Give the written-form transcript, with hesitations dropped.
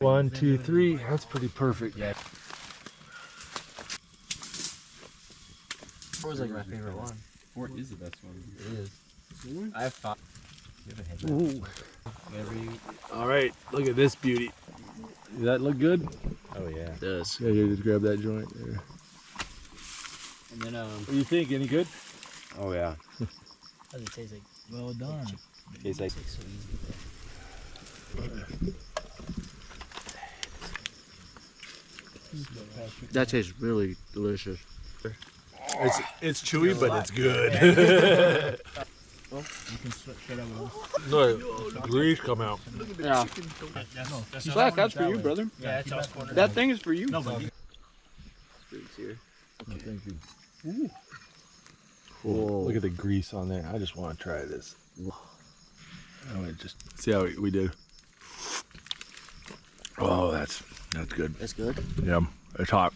1, 2, 3. That's pretty perfect. Yeah. Four was like my favorite one. 4 is the best one. It is. I have 5. You have a head. Ooh. Whenever you... All right, look at this beauty. Does that look good? Oh yeah. It does. Yeah, you just grab that joint there. And then What do you think? Any good? Oh yeah. How does it taste like? Well done. Tastes like So easy. that tastes really delicious. It's chewy, but it's good. Well, you can shut up with No, the grease come out. Yeah. Slack, that's for you, brother. Yeah, it's all cornered. That thing is for you. No, but Here. Oh, thank you. Whoa. Look at the grease on there. I just want to try this. I want to just see how we do. Oh, that's good. That's good. Yeah, it's hot.